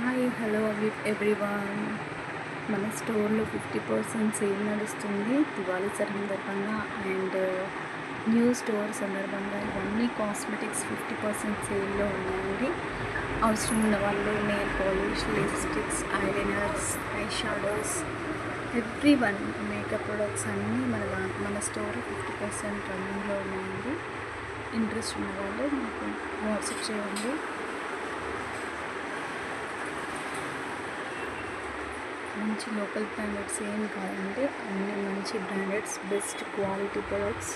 Hi hello everyone. మన స్టోర్లో 50% sale నడుస్తుంది దివాళీ సందర్భంగా అండ్ న్యూ స్టోర్ సందర్భంగా. ఇవన్నీ కాస్మెటిక్స్ 50% సేల్లో ఉన్నాయండి. అవసరం ఉన్న వాళ్ళు nail polish, lipsticks, eyeliners, I shadows, everyone makeup products అన్నీ మన స్టోర్లో 50% రన్నింగ్లో ఉన్నాయండి. ఇంట్రెస్ట్ ఉన్న వాళ్ళు నాకు వాట్సాప్ చేయండి. మంచి లోకల్ బ్రాండెడ్స్ ఏం కాదండి, అన్ని మంచి బ్రాండెడ్స్, బెస్ట్ క్వాలిటీ ప్రొడక్ట్స్.